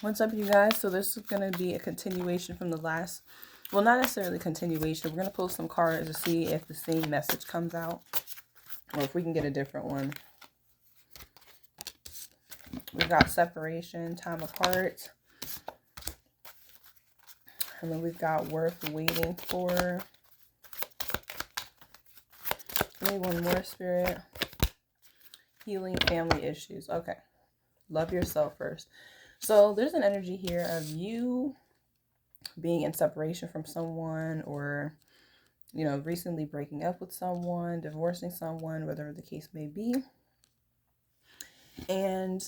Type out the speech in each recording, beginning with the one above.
What's up, you guys? So this is going to be a continuation from the last, well, not necessarily continuation. We're going to pull some cards to see if the same message comes out or if we can get a different one. We've got separation, time apart. And then we've got worth waiting for. Maybe one more, Spirit. Healing family issues. Okay. Love yourself first. So there's an energy here of you being in separation from someone, or, you know, recently breaking up with someone, divorcing someone, whatever the case may be. And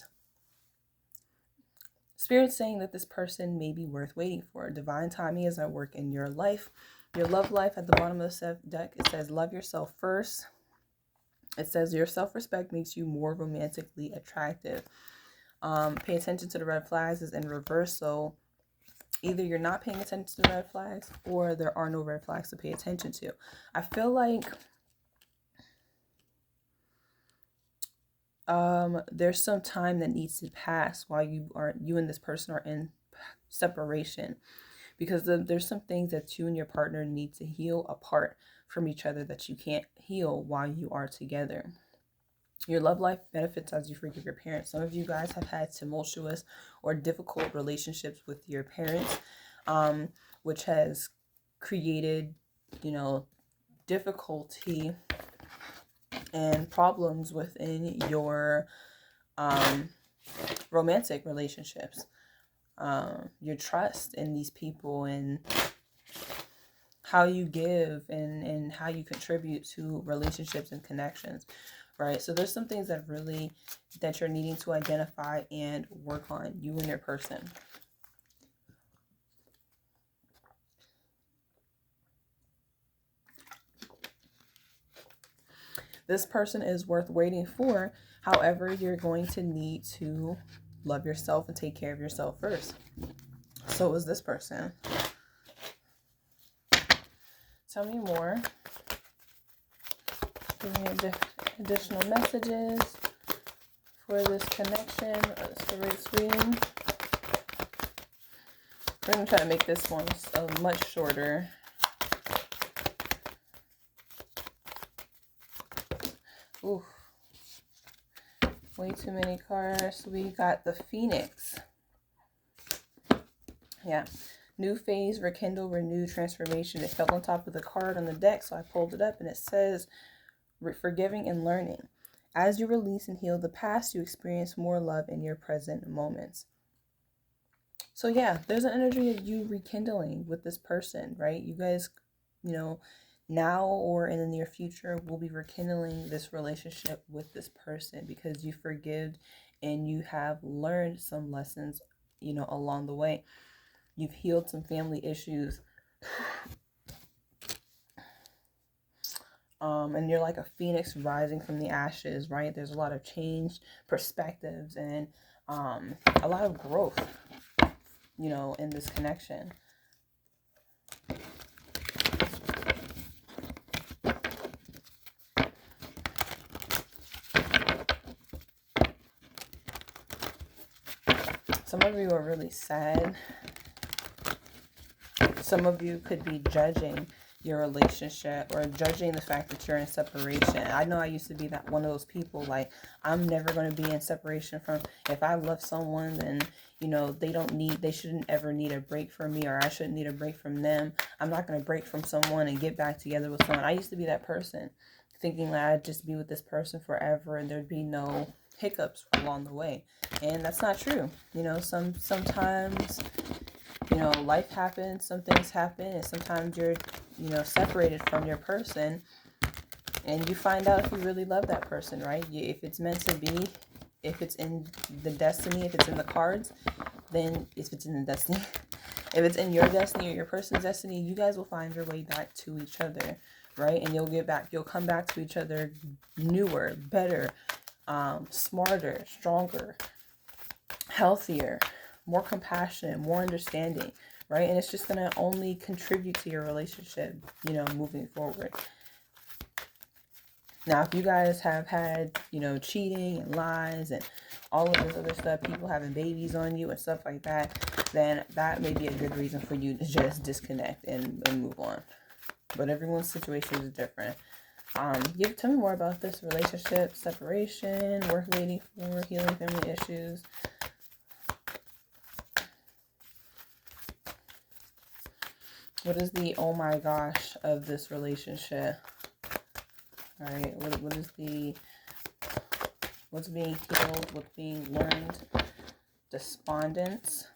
Spirit's saying that this person may be worth waiting for. Divine timing is at work in your life. Your love life, at the bottom of the deck, it says love yourself first. It says your self-respect makes you more romantically attractive. Pay attention to the red flags is in reverse. So either you're not paying attention to the red flags, or there are no red flags to pay attention to. I feel like there's some time that needs to pass while you and this person are in separation, because there's some things that you and your partner need to heal apart from each other that you can't heal while you are together. Your love life benefits as you forgive your parents. Some of you guys have had tumultuous or difficult relationships with your parents, which has created, you know, difficulty and problems within your romantic relationships. Your trust in these people, and how you give and how you contribute to relationships and connections. Right, so there's some things that you're needing to identify and work on, you and your person. This person is worth waiting for. However, you're going to need to love yourself and take care of yourself first. So is this person. Tell me more. Give me additional messages for this connection. This reading. We're going to try to make this one much shorter. Ooh. Way too many cards. We got the Phoenix. Yeah. New phase, rekindle, renew, transformation. It fell on top of the card on the deck, so I pulled it up, and it says forgiving and learning. As you release and heal the past, you experience more love in your present moments. So yeah, there's an energy of you rekindling with this person, right? You guys, you know, now or in the near future will be rekindling this relationship with this person, because you forgive and you have learned some lessons, you know, along the way. You've healed some family issues. And you're like a phoenix rising from the ashes, right? There's a lot of change, perspectives, and a lot of growth, you know, in this connection. Some of you are really sad. Some of you could be judging your relationship or judging the fact that you're in separation. I know I used to be that one of those people, like, I'm never going to be in separation from, if I love someone, then, you know, they shouldn't ever need a break from me, or I shouldn't need a break from them. I'm not going to break from someone and get back together with someone. I used to be that person, thinking that I'd just be with this person forever and there'd be no hiccups along the way. And that's not true. You know, sometimes, you know, life happens, some things happen, and sometimes you're, you know, separated from your person, and you find out if you really love that person, right? If it's meant to be, if it's in the destiny, if it's in the cards, then if it's in the destiny, if it's in your destiny or your person's destiny, you guys will find your way back to each other, right? And you'll come back to each other newer, better, smarter, stronger, healthier, more compassionate, more understanding, right? And it's just going to only contribute to your relationship, you know, moving forward. Now, if you guys have had, you know, cheating and lies and all of this other stuff, people having babies on you and stuff like that, then that may be a good reason for you to just disconnect and move on. But everyone's situation is different. Tell me more about this relationship, separation, work waiting for, healing family issues. What is the oh my gosh of this relationship? All right, what is the, what's being healed, what's being learned? Despondence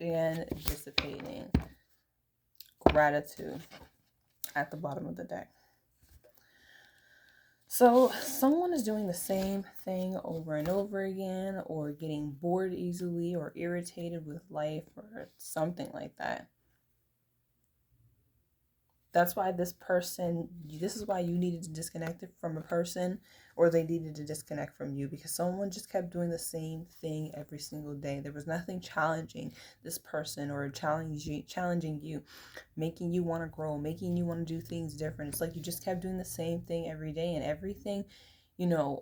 and dissipating. Gratitude at the bottom of the deck. So someone is doing the same thing over and over again, or getting bored easily, or irritated with life, or something like that. That's why this is why you needed to disconnect from a person, or they needed to disconnect from you, because someone just kept doing the same thing every single day. There was nothing challenging this person or challenging you, making you want to grow, making you want to do things different. It's like you just kept doing the same thing every day, and everything,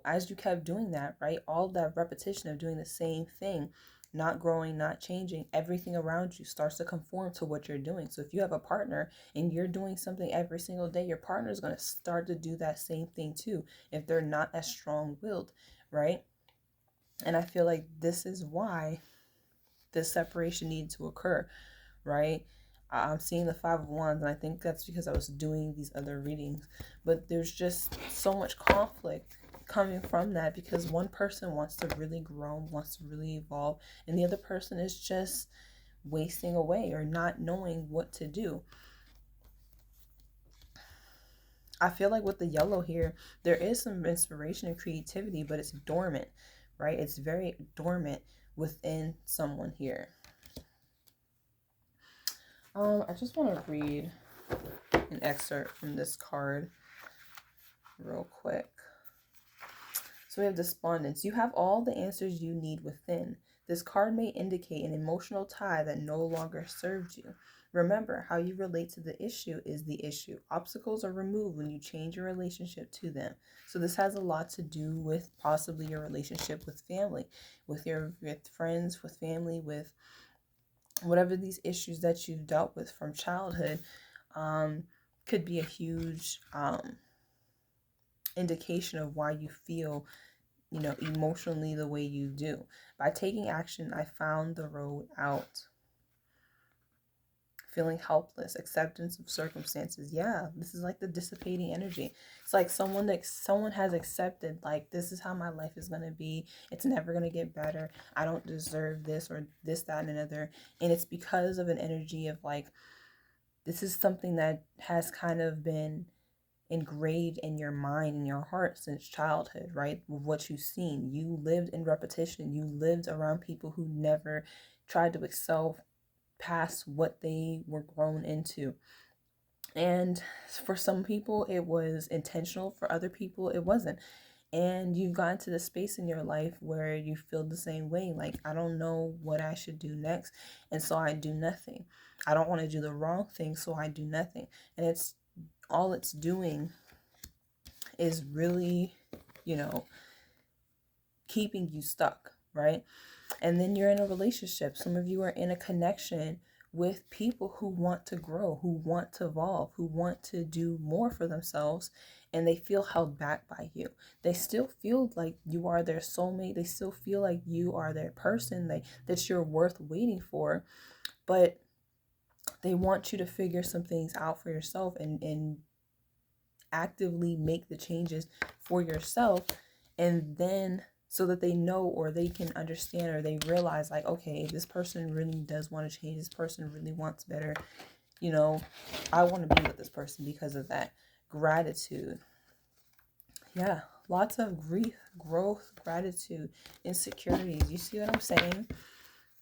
as you kept doing that, right? All that repetition of doing the same thing, not growing, not changing, everything around you starts to conform to what you're doing. So if you have a partner and you're doing something every single day, your partner is going to start to do that same thing too, if they're not as strong-willed, right? And I feel like this is why this separation needed to occur, right? I'm seeing the Five of Wands, and I think that's because I was doing these other readings. But there's just so much conflict coming from that, because one person wants to really grow, wants to really evolve, and the other person is just wasting away or not knowing what to do. I feel like with the yellow here, there is some inspiration and creativity, but it's dormant, right? It's very dormant within someone here. I just want to read an excerpt from this card real quick. So we have despondence. You have all the answers you need within. This card may indicate an emotional tie that no longer serves you. Remember, how you relate to the issue is the issue. Obstacles are removed when you change your relationship to them. So this has a lot to do with possibly your relationship with family, with friends, with family, with whatever these issues that you've dealt with from childhood. Could be a huge indication of why you feel emotionally the way you do. By taking action, I found the road out. Feeling helpless, acceptance of circumstances. Yeah, this is like the dissipating energy. It's like someone has accepted, like, this is how my life is going to be. It's never going to get better. I don't deserve this or this, that, and another. And it's because of an energy of like, this is something that has kind of been engraved in your mind and your heart since childhood, right? What you've seen. You lived in repetition. You lived around people who never tried to excel past what they were grown into. And for some people, it was intentional. For other people, it wasn't. And you've gotten to the space in your life where you feel the same way. Like, I don't know what I should do next. And so I do nothing. I don't want to do the wrong thing, so I do nothing. And all it's doing is really, keeping you stuck, right? And then you're in a relationship. Some of you are in a connection with people who want to grow, who want to evolve, who want to do more for themselves, and they feel held back by you. They still feel like you are their soulmate. They still feel like you are their person, that you're worth waiting for, but they want you to figure some things out for yourself and actively make the changes for yourself, and then so that they know, or they can understand, or they realize, like, okay, this person really does want to change. This person really wants better. I want to be with this person because of that. Gratitude. Yeah, lots of grief, growth, gratitude, insecurities. You see what I'm saying?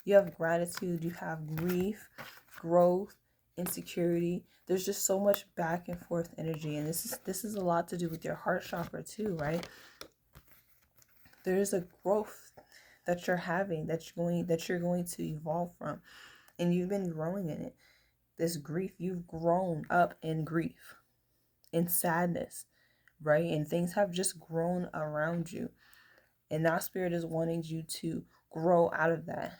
You have gratitude, you have grief, growth, insecurity. There's just so much back and forth energy, and this is a lot to do with your heart chakra too, right? There's a growth that you're having, that you're going to evolve from, and you've been growing in it. This grief, you've grown up in grief, in sadness, right? And things have just grown around you. And that spirit is wanting you to grow out of that,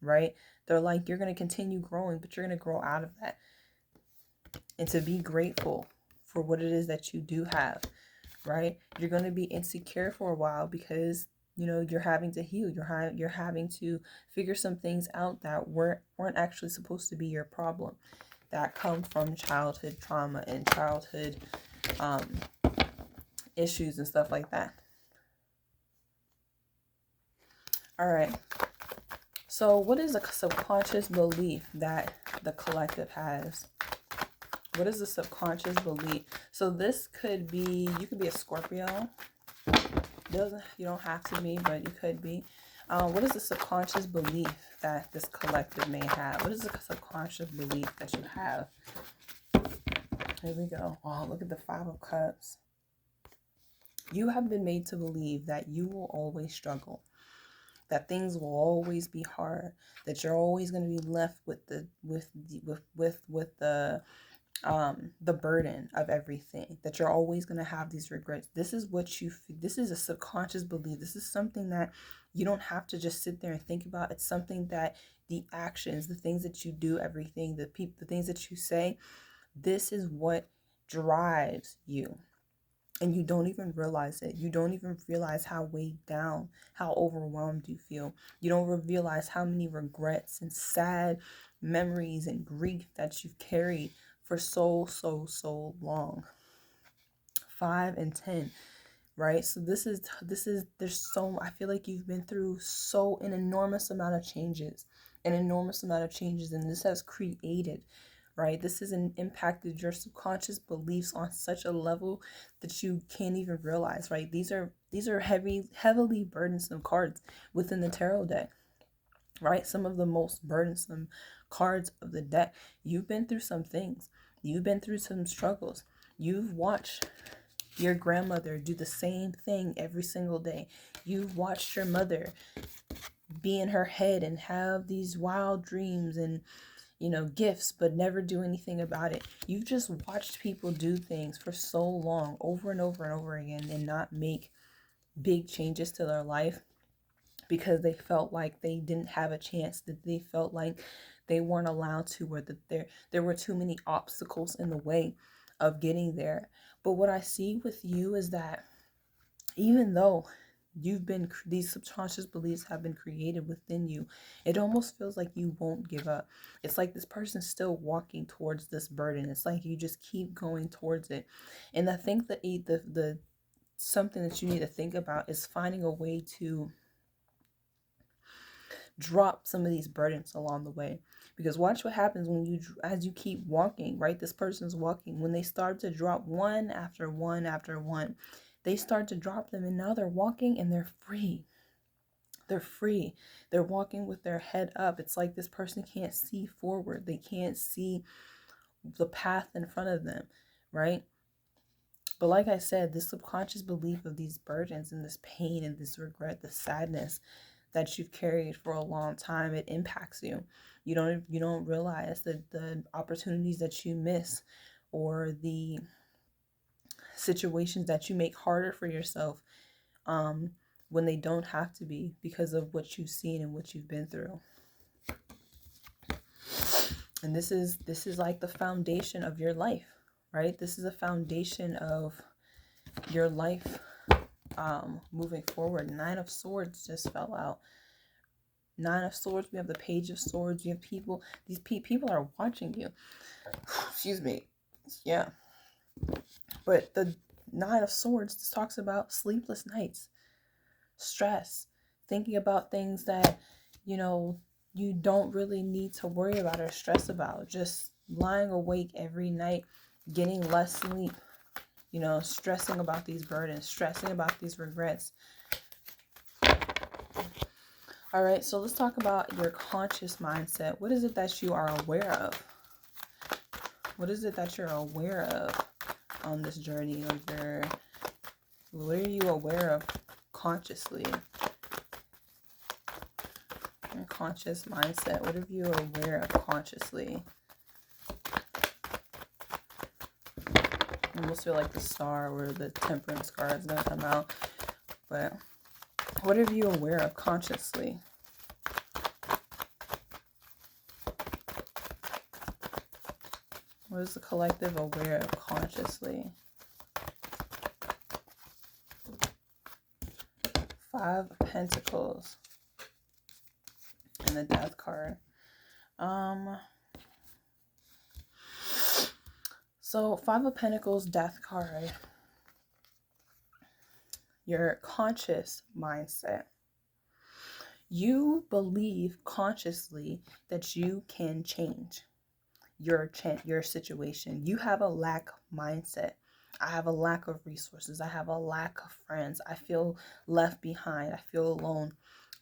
right? They're like, you're going to continue growing, but you're going to grow out of that. And to be grateful for what it is that you do have, right? You're going to be insecure for a while because, you know, you're having to heal. You're having to figure some things out that weren't actually supposed to be your problem, that come from childhood trauma and childhood issues and stuff like that. All right. So what is a subconscious belief that the collective has? What is the subconscious belief? So this could be, you could be a Scorpio. You don't have to be, but you could be. What is the subconscious belief that this collective may have? What is the subconscious belief that you have? Here we go. Oh, look at the 5 of Cups. You have been made to believe that you will always struggle, that things will always be hard, that you're always going to be left with the burden of everything, that you're always going to have these regrets. This is a subconscious belief. This is something that you don't have to just sit there and think about. It's something that the actions, the things that you do, everything, the things that you say, this is what drives you. And you don't even realize it. You don't even realize how weighed down, how overwhelmed you feel. You don't realize how many regrets and sad memories and grief that you've carried for so long. 5 and 10, right? So I feel like you've been through an enormous amount of changes, and this has created, right? This has impacted your subconscious beliefs on such a level that you can't even realize, right? These are heavily burdensome cards within the tarot deck, right? Some of the most burdensome cards of the deck. You've been through some things. You've been through some struggles. You've watched your grandmother do the same thing every single day. You've watched your mother be in her head and have these wild dreams and, you know, gifts, but never do anything about it. You've just watched people do things for so long, over and over and over again, and not make big changes to their life because they felt like they didn't have a chance, that they felt like they weren't allowed to, or that there were too many obstacles in the way of getting there. But what I see with you is that even though these subconscious beliefs have been created within you, it almost feels like you won't give up. It's like this person's still walking towards this burden. It's like you just keep going towards it. And I think that the something that you need to think about is finding a way to drop some of these burdens along the way. Because watch what happens as you keep walking, right? This person's walking. When they start to drop one after one after one, they start to drop them, and now they're walking and they're free. They're free. They're walking with their head up. It's like this person can't see forward. They can't see the path in front of them, right? But like I said, this subconscious belief of these burdens and this pain and this regret, the sadness that you've carried for a long time, it impacts you. You don't realize that the opportunities that you miss, or the situations that you make harder for yourself, when they don't have to be, because of what you've seen and what you've been through. And this is like the foundation of your life, right? This is a foundation of your life moving forward. 9 of Swords just fell out. 9 of Swords. We have the Page of Swords. You have people. These people are watching you. Excuse me. Yeah. But the 9 of Swords just talks about sleepless nights, stress, thinking about things that, you know, you don't really need to worry about or stress about. Just lying awake every night, getting less sleep, you know, stressing about these burdens, stressing about these regrets. All right, so let's talk about your conscious mindset. What is it that you are aware of? What is it that you're aware of on this journey of what are you aware of consciously? Your conscious mindset. What are you aware of consciously? I almost feel like the Star or the Temperance card is going to come out. But What are you aware of consciously? What is the collective aware of consciously? 5 of Pentacles and the Death card. So 5 of Pentacles, Death card. Your conscious mindset. You believe consciously that you can change your situation. You have a lack mindset. I have a lack of resources. I have a lack of friends. I feel left behind. I feel alone.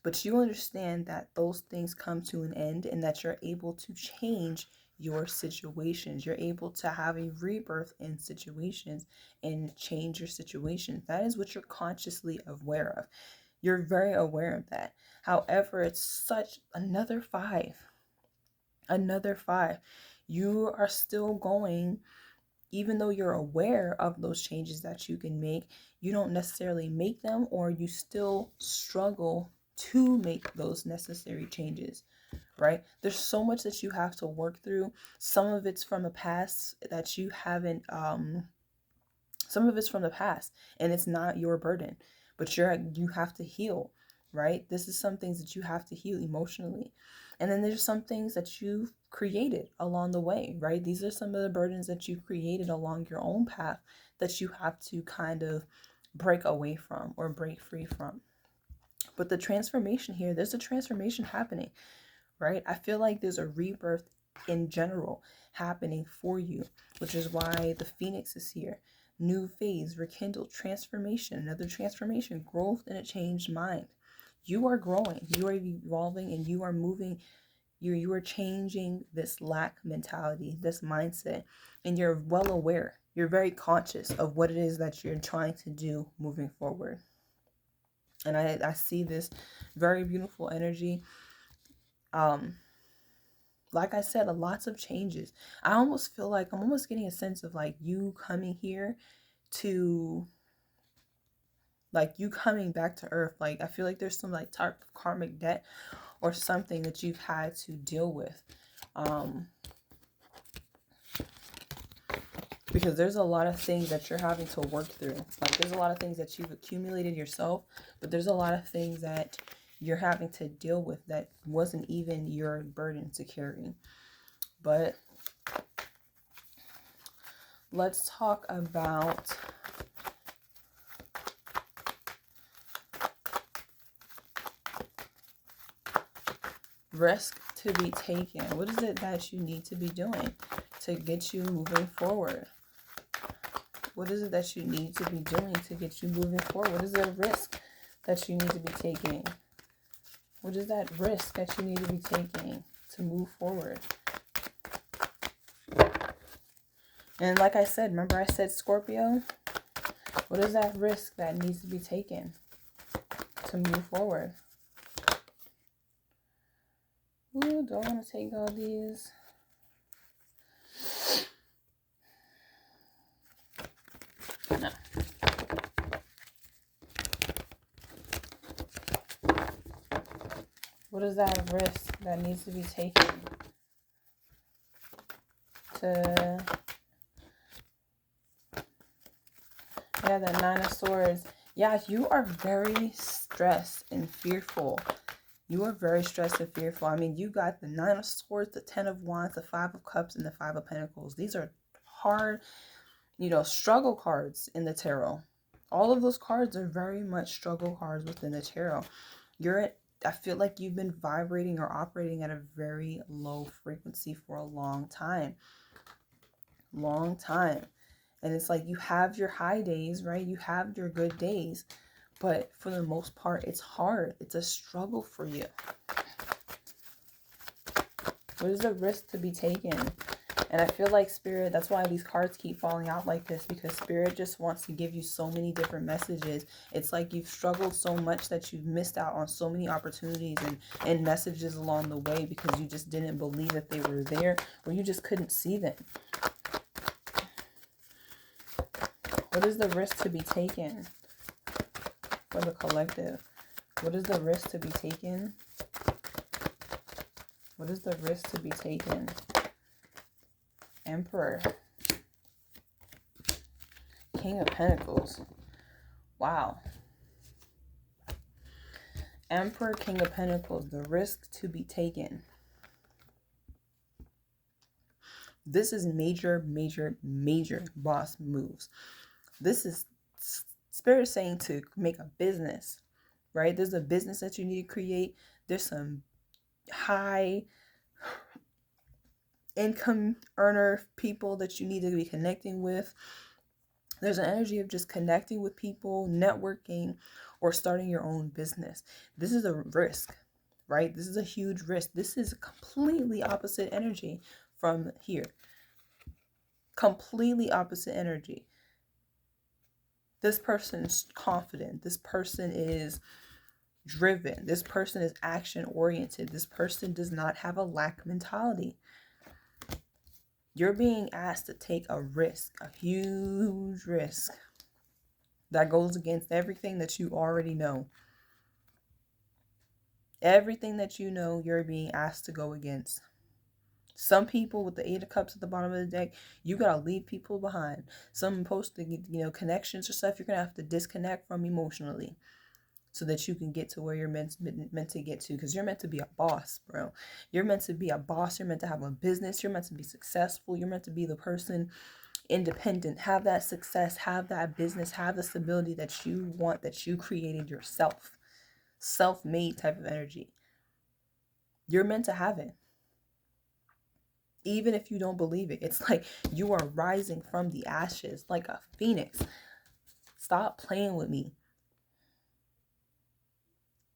But you understand that those things come to an end and that you're able to change your situations. You're able to have a rebirth in situations and change your situation. That is what you're consciously aware of. You're very aware of that. However, it's such another 5. Another 5. You are still going, even though you're aware of those changes that you can make, you don't necessarily make them, or you still struggle to make those necessary changes, right? There's so much that you have to work through. Some of it's from the past that you haven't, some of it's from the past and it's not your burden, but you have to heal, right? This is some things that you have to heal emotionally. And then there's some things that you've created along the way, right? These are some of the burdens that you've created along your own path that you have to kind of break away from or break free from. But the transformation here, there's a transformation happening, right? I feel like there's a rebirth in general happening for you, which is why the Phoenix is here. New phase, rekindled, transformation, another transformation, growth in a changed mind. You are growing, you are evolving, and you are moving. You are changing this lack mentality, this mindset, and you're well aware. You're very conscious of what it is that you're trying to do moving forward. And I see this very beautiful energy. Like I said, lots of changes. I almost feel like I'm almost getting a sense of like you coming here to, like you coming back to earth. Like I feel like there's some like type of karmic debt or something that you've had to deal with. Because there's a lot of things that you're having to work through. Like there's a lot of things that you've accumulated yourself, but there's a lot of things that you're having to deal with that wasn't even your burden to carry. But let's talk about risk to be taken. What is it that you need to be doing to get you moving forward? What is it that you need to be doing to get you moving forward? What is the risk that you need to be taking? What is that risk that you need to be taking to move forward? And like I said, remember I said Scorpio? What is that risk that needs to be taken to move forward? Ooh, do I want to take all these? No. What is that risk that needs to be taken to... Yeah, the 9 of Swords. Yeah, you are very stressed and fearful. You are very stressed and fearful. I mean, you got the 9 of Swords, the 10 of Wands, the 5 of Cups, and the 5 of Pentacles. These are hard, struggle cards in the tarot. All of those cards are very much struggle cards within the tarot. I feel like you've been vibrating or operating at a very low frequency for a long time. Long time. And it's like you have your high days, right? You have your good days. But for the most part, it's hard. It's a struggle for you. What is the risk to be taken? And I feel like Spirit, that's why these cards keep falling out like this, because Spirit just wants to give you so many different messages. It's like you've struggled so much that you've missed out on so many opportunities and messages along the way because you just didn't believe that they were there, or you just couldn't see them. What is the risk to be taken for the collective? What is the risk to be taken? What is the risk to be taken? Emperor. King of Pentacles. Wow. Emperor, King of Pentacles. The risk to be taken. This is major, major, major boss moves. This is Spirit saying to make a business, right? There's a business that you need to create. There's some high income earner people that you need to be connecting with. There's an energy of just connecting with people, networking, or starting your own business. This is a risk, right? This is a huge risk. This is a completely opposite energy from here. Completely opposite energy. This person's confident. This person is driven. This person is action oriented. This person does not have a lack mentality. You're being asked to take a risk, a huge risk that goes against everything that you already know. Everything that you know, you're being asked to go against. Some people with the 8 of Cups at the bottom of the deck, you gotta leave people behind. Some posting, connections or stuff, you're gonna have to disconnect from emotionally so that you can get to where you're meant to get to. Because you're meant to be a boss, bro. You're meant to be a boss. You're meant to have a business. You're meant to be successful. You're meant to be the person independent. Have that success. Have that business. Have the stability that you want, that you created yourself. Self-made type of energy. You're meant to have it. Even if you don't believe it. It's like you are rising from the ashes like a phoenix. Stop playing with me.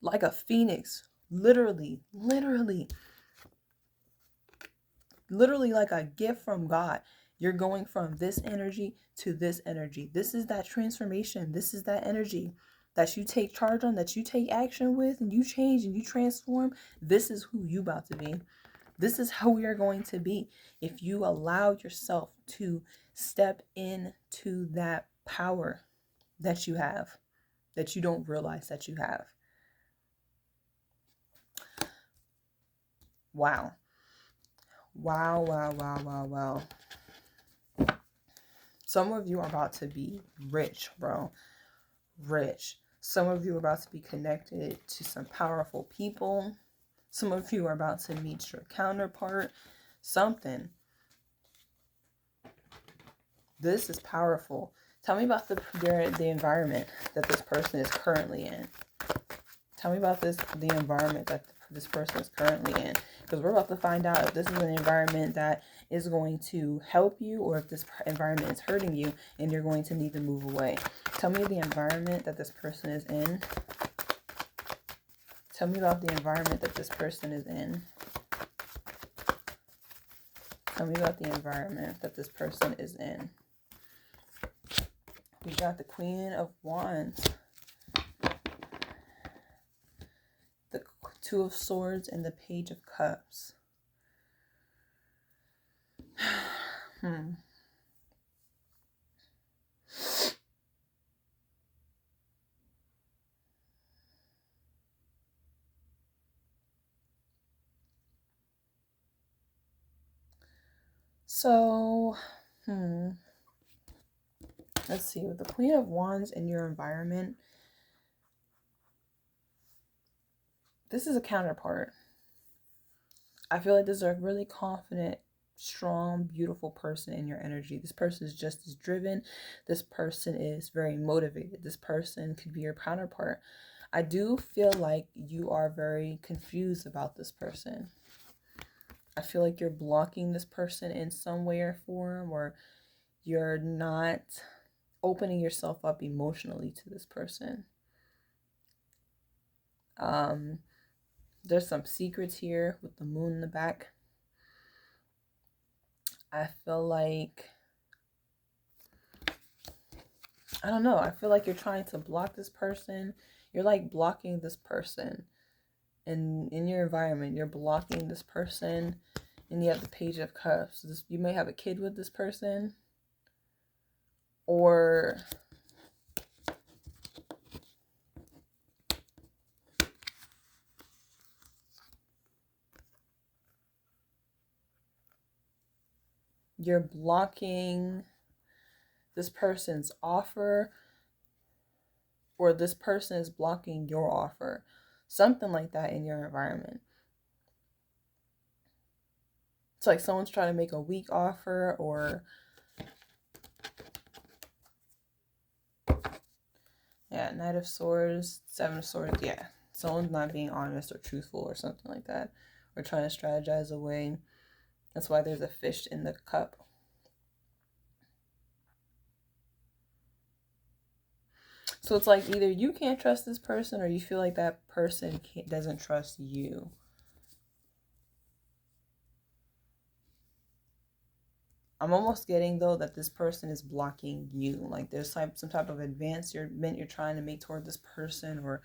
Like a phoenix. Literally like a gift from God. You're going from this energy to this energy. This is that transformation. This is that energy that you take charge on, that you take action with, and you change and you transform. This is who you about to be. This is how we are going to be if you allow yourself to step into that power that you have, that you don't realize that you have. Wow. Wow. Some of you are about to be rich, bro. Rich. Some of you are about to be connected to some powerful people. Some of you are about to meet your counterpart. Something. This is powerful. Tell me about the environment that this person is currently in. Tell me about the environment that this person is currently in. Because we're about to find out if this is an environment that is going to help you or if this environment is hurting you and you're going to need to move away. Tell me the environment that this person is in. Tell me about the environment that this person is in. Tell me about the environment that this person is in. We got the Queen of Wands, the Two of Swords, and the Page of Cups. So, let's see, with the Queen of Wands in your environment, this is a counterpart. I feel like this is a really confident, strong, beautiful person in your energy. This person is just as driven. This person is very motivated. This person could be your counterpart. I do feel like you are very confused about this person. I feel like you're blocking this person in some way or form, or you're not opening yourself up emotionally to this person. There's some secrets here with the moon in the back. I feel like, I don't know. I feel like you're trying to block this person. You're like blocking this person. And in your environment, you're blocking this person. And you have the Page of Cups. You may have a kid with this person. Or you're blocking this person's offer, or this person is blocking your offer. Something like that in your environment. It's like someone's trying to make a weak offer, or yeah, Knight of Swords, Seven of Swords, yeah. Someone's not being honest or truthful or something like that. Or trying to strategize away. That's why there's a fish in the cup. So it's like either you can't trust this person, or you feel like that person doesn't trust you. I'm almost getting, though, that this person is blocking you. Like there's some type of advancement you're trying to make toward this person, or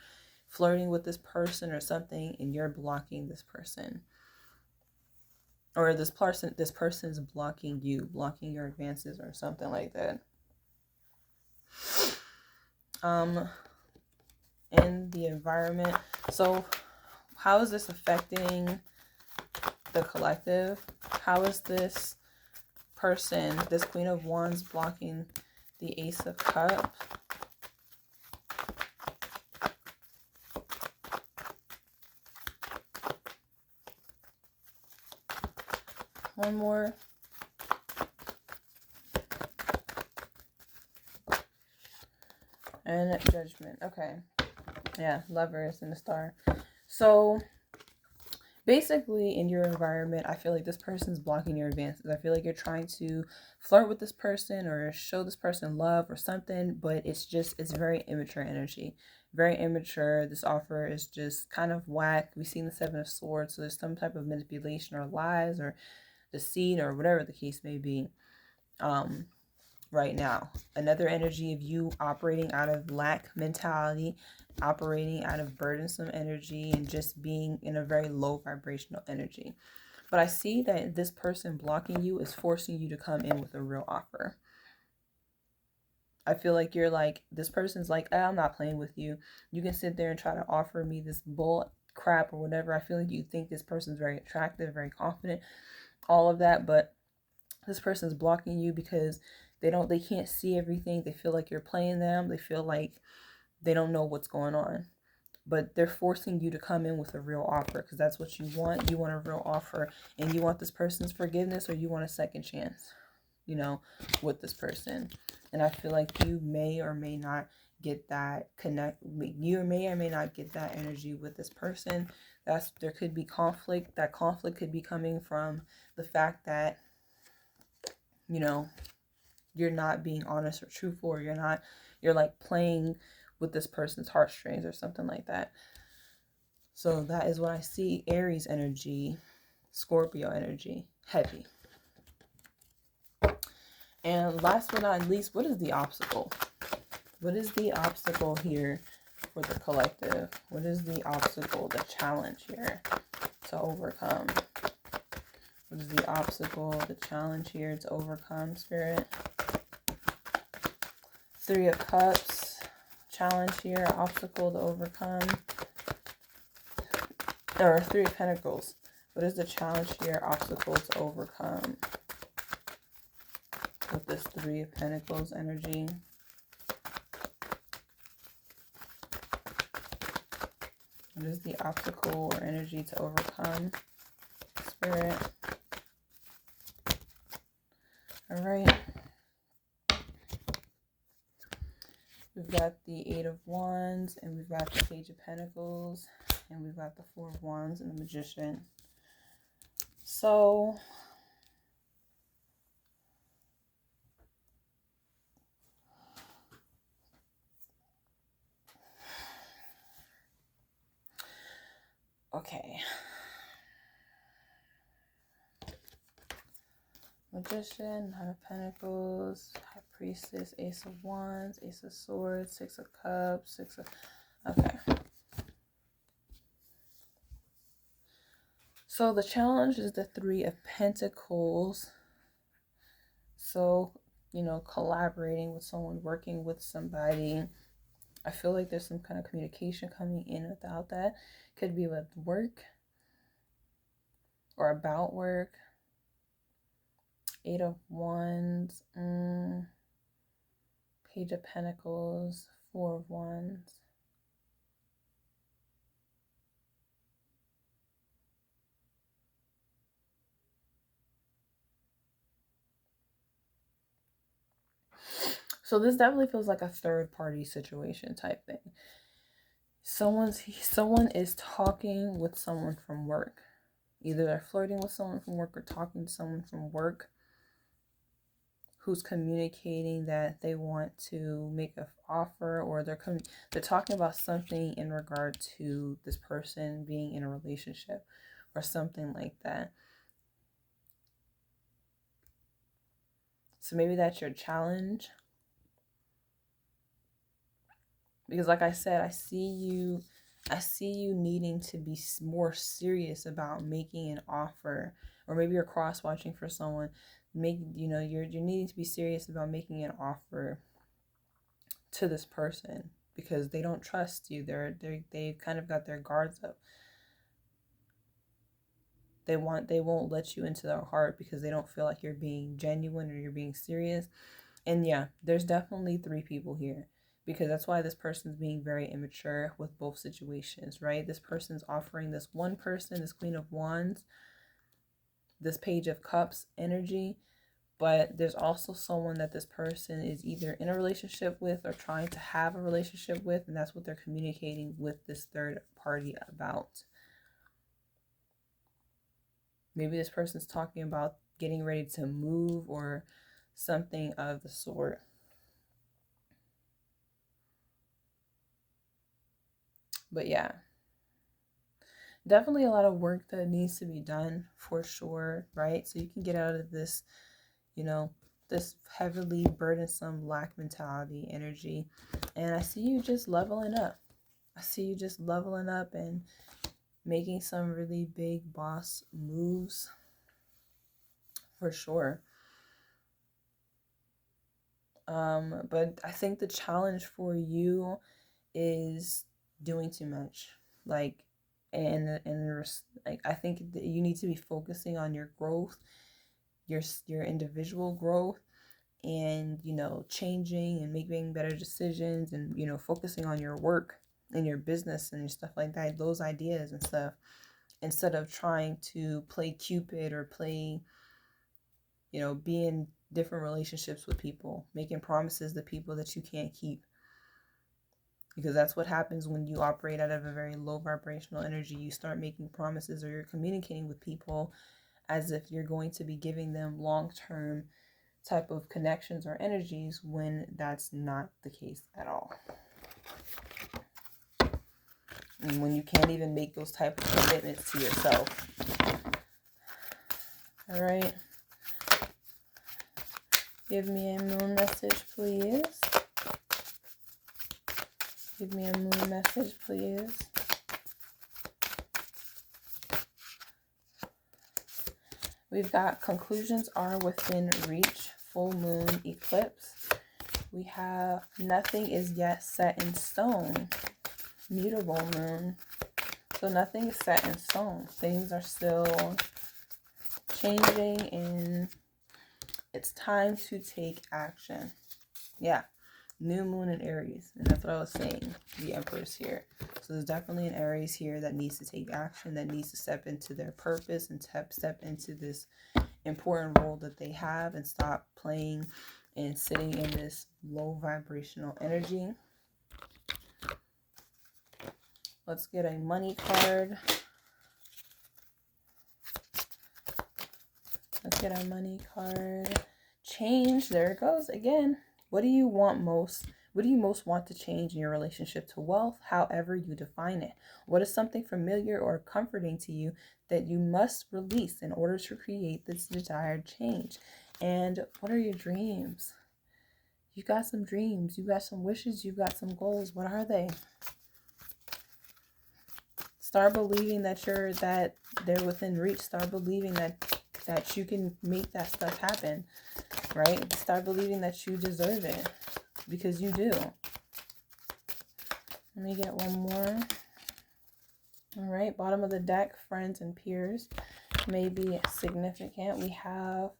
flirting with this person or something, and you're blocking this person. Or this person is blocking you, blocking your advances or something like that. In the environment. So how is this affecting the collective? How is this person, this Queen of Wands, blocking the Ace of Cups? One more. And Judgment. Okay. Yeah, Lovers and the Star. So basically, in your environment, I feel like this person's blocking your advances. I feel like you're trying to flirt with this person or show this person love or something, but it's very immature energy. Very immature. This offer is just kind of whack. We've seen the Seven of Swords, so there's some type of manipulation or lies or deceit or whatever the case may be. Right now, another energy of you operating out of lack mentality, operating out of burdensome energy, and just being in a very low vibrational energy. But I see that this person blocking you is forcing you to come in with a real offer. I feel like you're like, this person's like, I'm not playing with you. You can sit there and try to offer me this bull crap or whatever. I feel like you think this person's very attractive, very confident, all of that, but this person's blocking you because they can't see everything. They feel like you're playing them. They feel like they don't know what's going on. But they're forcing you to come in with a real offer, because that's what you want. You want a real offer, and you want this person's forgiveness, or you want a second chance, with this person. And I feel like you may or may not get that you may or may not get that energy with this person. There could be conflict. That conflict could be coming from the fact that you're not being honest or truthful, or you're like playing with this person's heartstrings or something like that. So that is what I see. Aries energy, Scorpio energy, heavy. And last but not least, what is the obstacle? What is the obstacle here for the collective? What is the obstacle, the challenge here to overcome? What is the obstacle, the challenge here to overcome, Spirit? Three of Cups, challenge here, obstacle to overcome. Or Three of Pentacles. What is the challenge here, obstacle to overcome? With this Three of Pentacles energy. What is the obstacle or energy to overcome, Spirit? All right. We've got the Eight of Wands, and we've got the Page of Pentacles, and we've got the Four of Wands and the Magician. So okay. Magician, Nine of Pentacles, High Priestess, Ace of Wands, Ace of Swords, Six of Cups, Okay. So the challenge is the Three of Pentacles. So, collaborating with someone, working with somebody. I feel like there's some kind of communication coming in without that. Could be with work or about work. Eight of Wands, Page of Pentacles, Four of Wands. So this definitely feels like a third party situation type thing. Someone is talking with someone from work. Either they're flirting with someone from work or talking to someone from work who's communicating that they want to make an offer, or they're talking about something in regard to this person being in a relationship or something like that. So maybe that's your challenge. Because like I said, I see you needing to be more serious about making an offer, or maybe you're cross watching for someone. You're needing to be serious about making an offer to this person because they don't trust you. They've kind of got their guards up. They won't let you into their heart because they don't feel like you're being genuine or you're being serious. And yeah, there's definitely three people here, because that's why this person's being very immature with both situations, right? This person's offering this one person, this Queen of Wands, this Page of Cups energy, but there's also someone that this person is either in a relationship with or trying to have a relationship with, and that's what they're communicating with this third party about. Maybe this person's talking about getting ready to move or something of the sort. But yeah, definitely a lot of work that needs to be done for sure, right? So you can get out of this, this heavily burdensome lack mentality energy. And I see you just leveling up. And making some really big boss moves for sure. But I think the challenge for you is doing too much. I think that you need to be focusing on your growth, your individual growth, and changing and making better decisions, and focusing on your work and your business and stuff like that, those ideas and stuff, instead of trying to play Cupid or play, be in different relationships with people, making promises to people that you can't keep. Because that's what happens when you operate out of a very low vibrational energy. You start making promises, or you're communicating with people as if you're going to be giving them long-term type of connections or energies, when that's not the case at all. And when you can't even make those type of commitments to yourself. All right. Give me a moon message, please. Give me a moon message, please. We've got conclusions are within reach, full moon eclipse. We have nothing is yet set in stone, mutable moon. So nothing is set in stone. Things are still changing, and it's time to take action. Yeah. New moon in Aries, and that's what I was saying. The Empress here. So there's definitely an Aries here that needs to take action, that needs to step into their purpose and step into this important role that they have, and stop playing and sitting in this low vibrational energy. Let's get a money card. Let's get a money card. Change. There it goes again. What do you want most? What do you most want to change in your relationship to wealth, however you define it? What is something familiar or comforting to you that you must release in order to create this desired change? And what are your dreams? You got some dreams, you got some wishes, you got some goals. What are they? Start believing that they're within reach. Start believing that you can make that stuff happen, right? Start believing that you deserve it, because you do. Let me get one more. All right, bottom of the deck, friends and peers may be significant. We have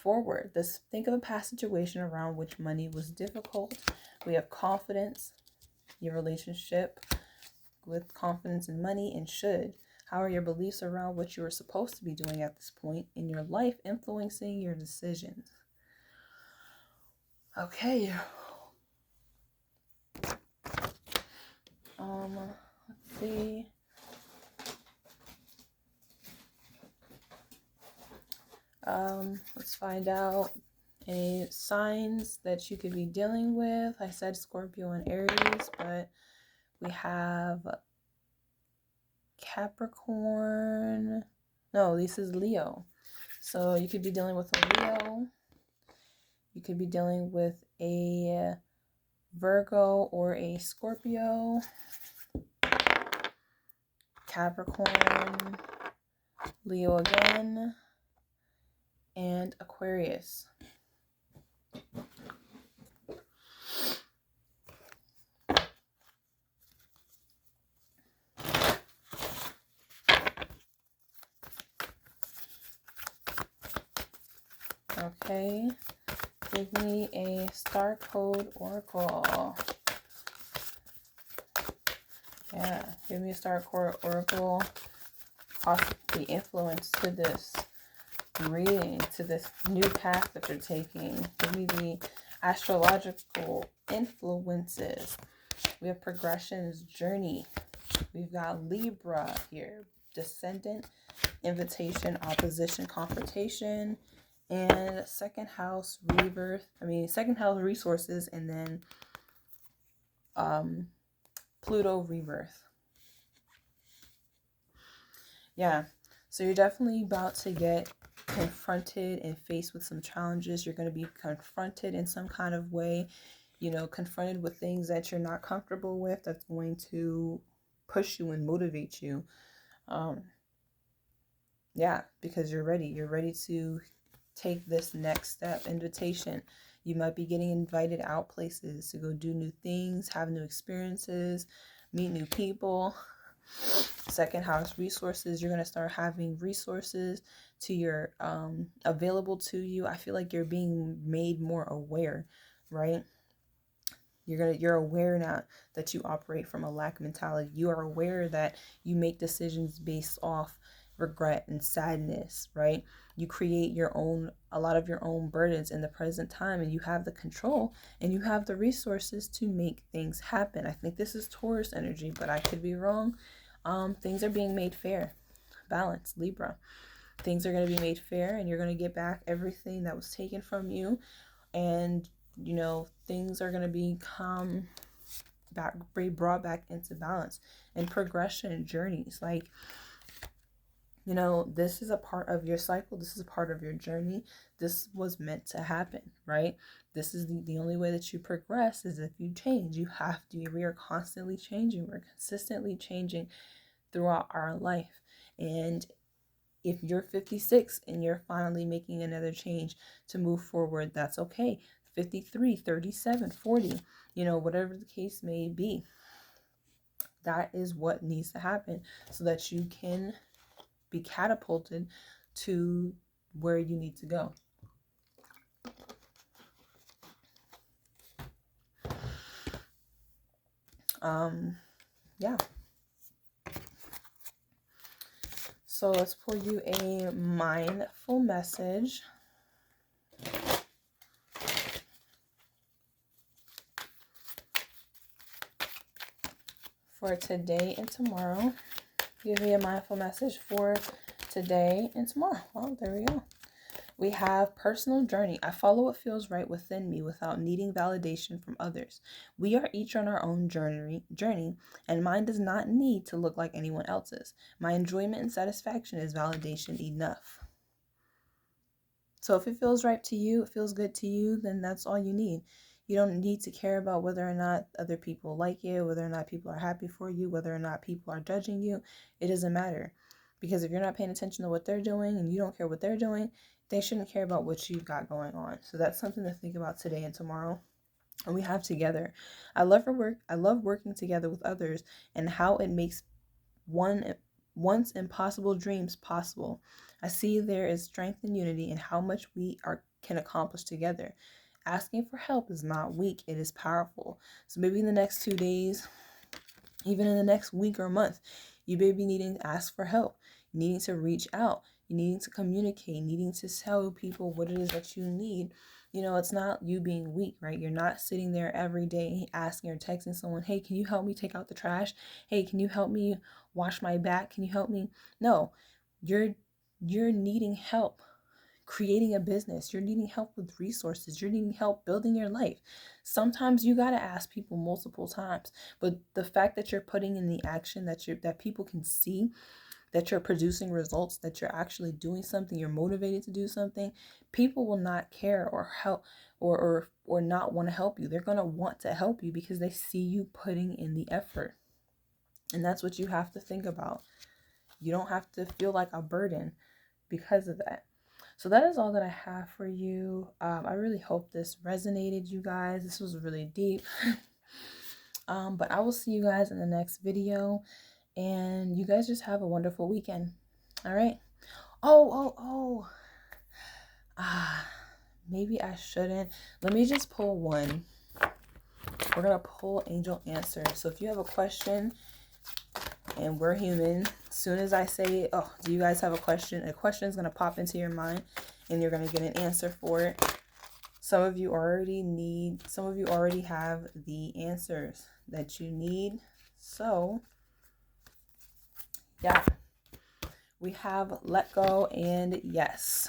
forward. Let's think of a past situation around which money was difficult. We have confidence, your relationship with confidence in money and should. How are your beliefs around what you are supposed to be doing at this point in your life influencing your decisions? Okay. Let's see. Let's find out any signs that you could be dealing with. I said Scorpio and Aries, but we have Capricorn. No, this is Leo. So you could be dealing with a Leo. You could be dealing with a Virgo or a Scorpio. Capricorn, Leo again, and Aquarius. Okay, give me a star code oracle. Yeah, give me a star code oracle, possibly influence to this reading, to this new path that you're taking. Give me the astrological influences. We have progressions, journey. We've got Libra here, descendant, invitation, opposition, confrontation, and second house second house resources, and then Pluto rebirth. Yeah, so you're definitely about to get confronted and faced with some challenges. You're going to be confronted in some kind of way, confronted with things that you're not comfortable with, that's going to push you and motivate you. Yeah, because you're ready to take this next step. Invitation. You might be getting invited out places to go do new things, have new experiences, meet new people. Second house resources. You're going to start having resources to your available to you. I feel like you're being made more aware, right? You're aware now that you operate from a lack mentality. You are aware that you make decisions based off regret and sadness, right? You create a lot of your own burdens in the present time, and you have the control and you have the resources to make things happen. I think this is Taurus energy, but I could be wrong. Things are being made fair. Balance, Libra. Things are going to be made fair, and you're going to get back everything that was taken from you, and things are going to become brought back into balance. And progression, journeys, like this is a part of your cycle. This is a part of your journey. This was meant to happen, right? This is the only way that you progress is if you change. We are constantly changing. We're consistently changing throughout our life. And if you're 56 and you're finally making another change to move forward, that's okay. 53, 37, 40, whatever the case may be. That is what needs to happen so that you can be catapulted to where you need to go. Yeah. So let's pull you a mindful message. For today and tomorrow. Give me a mindful message for today and tomorrow. Well, there we go. We have personal journey. I follow what feels right within me without needing validation from others. We are each on our own journey, and mine does not need to look like anyone else's. My enjoyment and satisfaction is validation enough. So if it feels right to you, it feels good to you, then that's all you need. You don't need to care about whether or not other people like you, whether or not people are happy for you, whether or not people are judging you. It doesn't matter. Because if you're not paying attention to what they're doing and you don't care what they're doing, they shouldn't care about what you've got going on. So that's something to think about today and tomorrow. And we have together. I love working together with others and how it makes one once impossible dreams possible. I see there is strength and unity in how much we can accomplish together. Asking for help is not weak, it is powerful. So maybe in the next 2 days, even in the next week or month, you may be needing to ask for help, needing to reach out, you needing to communicate, needing to tell people what it is that you need. You know, it's not you being weak, right? You're not sitting there every day asking or texting someone, hey, can you help me take out the trash? Hey, can you help me wash my back? Can you help me? No, you're needing help creating a business. You're needing help with resources. You're needing help building your life. Sometimes you got to ask people multiple times, but the fact that you're putting in the action that people can see, that you're producing results, that you're actually doing something, you're motivated to do something, people will not care or help or not want to help you. They're going to want to help you because they see you putting in the effort. And that's what you have to think about. You don't have to feel like a burden because of that. So that is all that I have for you. I really hope this resonated, you guys. This was really deep. But I will see you guys in the next video. And you guys just have a wonderful weekend. All right. Maybe I shouldn't. Let me just pull one. We're going to pull angel answers. So if you have a question, and we're human, as soon as I say, oh, do you guys have a question is going to pop into your mind and you're going to get an answer for it. Some of you already have the answers that you need. So yeah, we have let go and yes.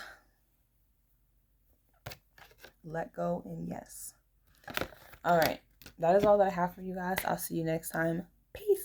Let go and yes. All right, that is all that I have for you guys. I'll see you next time. Peace.